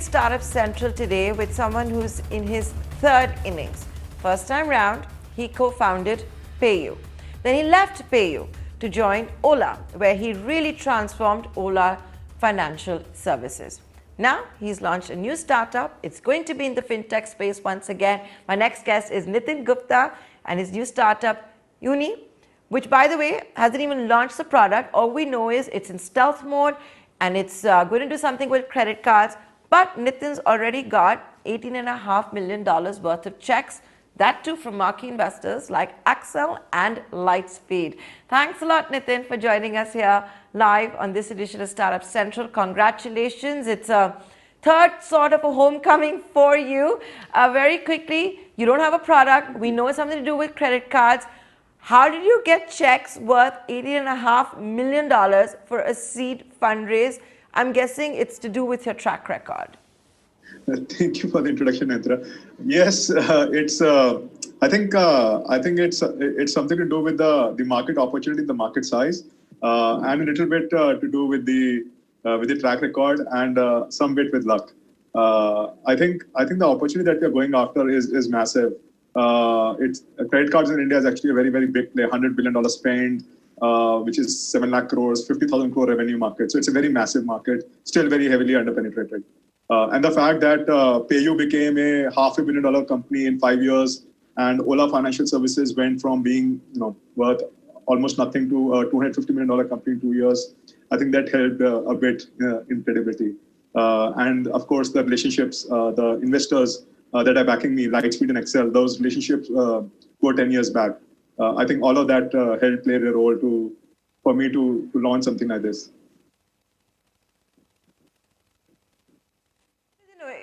Startup Central today with someone who's in his third innings. First time round, he co-founded PayU. Then he left PayU to join Ola, where he really transformed Ola Financial Services. Now he's launched a new startup. It's going to be in the fintech space once again. My next guest is Nitin Gupta and his new startup, Uni, which, by the way, hasn't even launched the product. All we know is it's in stealth mode and it's going to do something with credit cards. But Nitin's already got $18.5 million worth of checks, that too from marquee investors like Accel and Lightspeed. Thanks a lot, Nitin, for joining us here live on this edition of Startup Central. Congratulations. It's a third sort of a homecoming for you. Very quickly, you don't have a product. We know it's something to do with credit cards. How did you get checks worth $18.5 million for a seed fundraise? I'm guessing it's to do with your track record. Thank you for the introduction, Nayantara. Yes, it's. I think it's something to do with the market opportunity, the market size, and a little bit to do with the track record and some bit with luck. I think the opportunity that we are going after is massive. It's credit cards in India is actually a very, very big play, $100 billion spend, which is 7 lakh crores, 50,000 crore revenue market. So it's a very massive market, still very heavily underpenetrated. And the fact that PayU became a $500 million company in 5 years, and Ola Financial Services went from being worth almost nothing to a $250 million company in 2 years, I think that helped a bit in credibility. And of course, the relationships, the investors that are backing me, Lightspeed and Accel, those relationships were 10 years back. I think all of that helped play a role for me to launch something like this.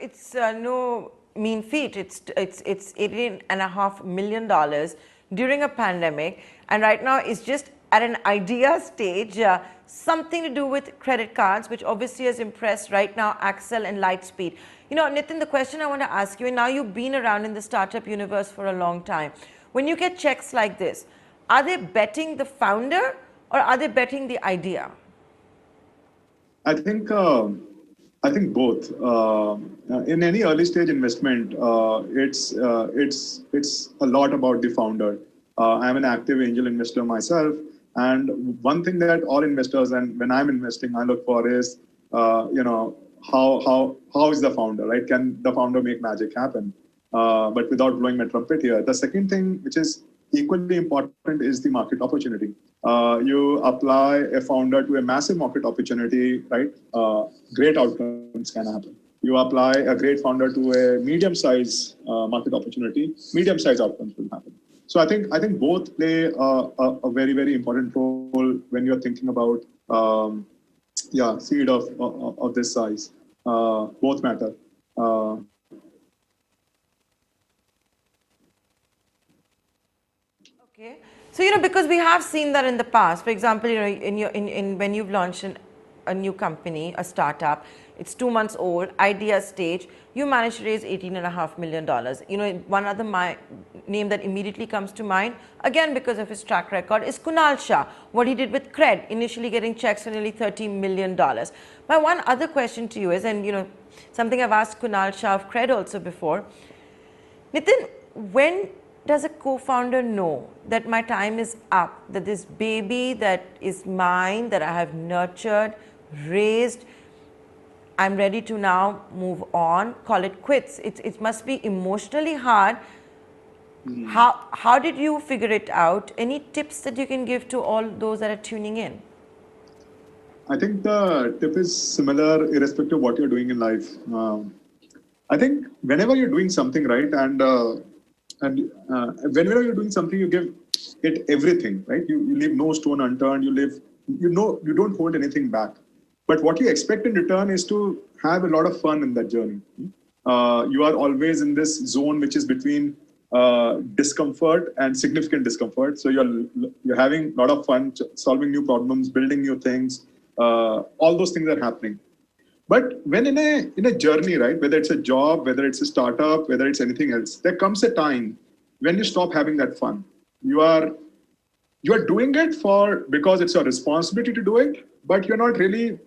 It's no mean feat. It's $18.5 million during a pandemic, and right now it's just at an idea stage. Something to do with credit cards, which obviously has impressed right now Accel and Lightspeed. Nitin, the question I want to ask you, and now you've been around in the startup universe for a long time. When you get checks like this, are they betting the founder or are they betting the idea? I think both. In any early stage investment, it's a lot about the founder. I'm an active angel investor myself, and one thing that all investors, and when I'm investing, I look for is how is the founder, right? Can the founder make magic happen? But without blowing my trumpet here, the second thing, which is equally important, is the market opportunity. You apply a founder to a massive market opportunity, right? Great outcomes can happen. You apply a great founder to a medium-sized market opportunity, medium-sized outcomes will happen. So I think both play a very, very important role when you're thinking about seed of this size. Both matter. Okay. So, because we have seen that in the past. For example, when you've launched a new company, a startup, it's 2 months old, idea stage, you managed to raise $18.5 million. One other name that immediately comes to mind, again because of his track record, is Kunal Shah. What he did with Cred, initially getting checks for nearly $30 million. My one other question to you is, and something I've asked Kunal Shah of Cred also before, Nitin, when does a co-founder know that my time is up, that this baby that is mine, that I have nurtured, raised, I'm ready to now move on, call it quits? It must be emotionally hard. How did you figure it out? Any tips that you can give to all those that are tuning in? I think the tip is similar irrespective of what you're doing in life. I think whenever you're doing something, right, and whenever you're doing something, you give it everything, right? You leave no stone unturned. You don't hold anything back. But what you expect in return is to have a lot of fun in that journey. You are always in this zone which is between discomfort and significant discomfort. So you're having a lot of fun, solving new problems, building new things. All those things are happening. But when in a journey, right, whether it's a job, whether it's a startup, whether it's anything else, there comes a time when you stop having that fun. You are doing it because it's your responsibility to do it, but you're not really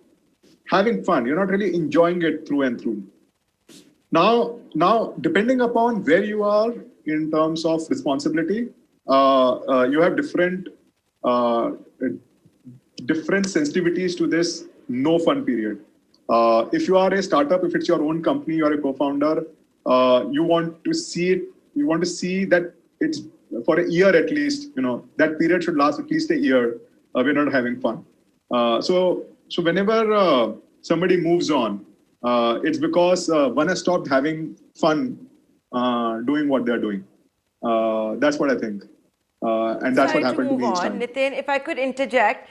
having fun. You're not really enjoying it through and through. Now, depending upon where you are in terms of responsibility, you have uh, different sensitivities to this no fun period. If you are a startup, if it's your own company, you are a co-founder, you want to see it, you want to see that it's for a year at least, that period should last at least a year. We're not having fun. So whenever somebody moves on, it's because one has stopped having fun doing what they're doing. That's what I think. And that's Sorry what to happened to move me each on. time. Nitin, if I could interject.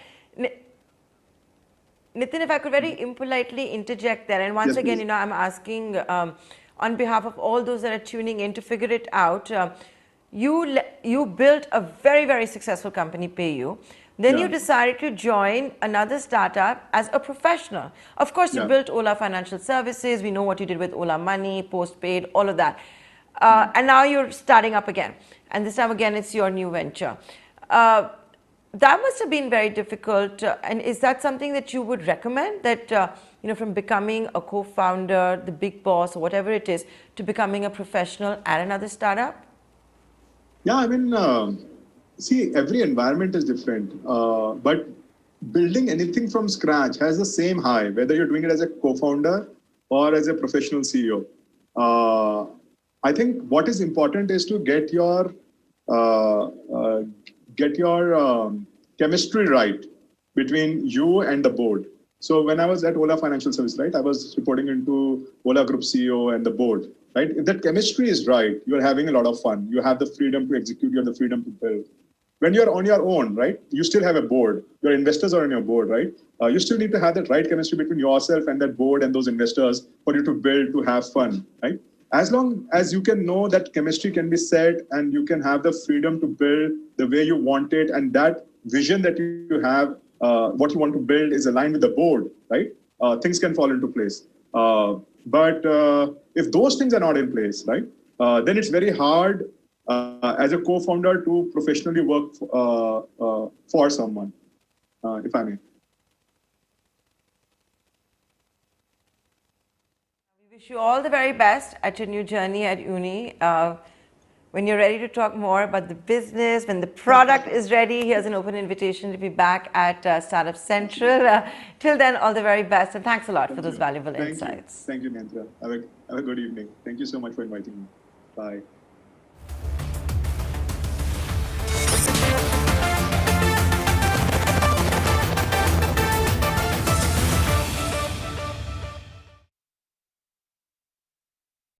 Nitin, if I could very impolitely interject there, and once Yes, again, please. I'm asking on behalf of all those that are tuning in to figure it out. You built a very, very successful company, PayU. Then you Yeah. decided to join another startup as a professional. Of course, you Yeah. built Ola Financial Services. We know what you did with Ola Money, postpaid, all of that. And now you're starting up again. And this time again, it's your new venture. That must have been very difficult. And is that something that you would recommend? That, from becoming a co-founder, the big boss, or whatever it is, to becoming a professional at another startup? Yeah, I mean, see, every environment is different, but building anything from scratch has the same high, whether you're doing it as a co-founder or as a professional CEO. Uh, I think what is important is to uh, uh, get your chemistry right between you and the board. So when I was at Ola Financial Services, right, I was reporting into Ola Group CEO and the board, right? If that chemistry is right, you're having a lot of fun. You have the freedom to execute, you have the freedom to build. When you're on your own, right, you still have a board. Your investors are on your board, right? You still need to have that right chemistry between yourself and that board and those investors for you to build, to have fun, right? As long as you can know that chemistry can be set and you can have the freedom to build the way you want it, and that vision that you have, what you want to build is aligned with the board, right? Things can fall into place. But if those things are not in place, right, then it's very hard as a co-founder to professionally work for someone, if I may. We wish you all the very best at your new journey at Uni. When you're ready to talk more about the business, when the product is ready, here's an open invitation to be back at Startup Central. Till then, all the very best, and thanks a lot for Thank those you. valuable Thank you. insights. Thank you, Nantra. Have a good evening. Thank you so much for inviting me. Bye.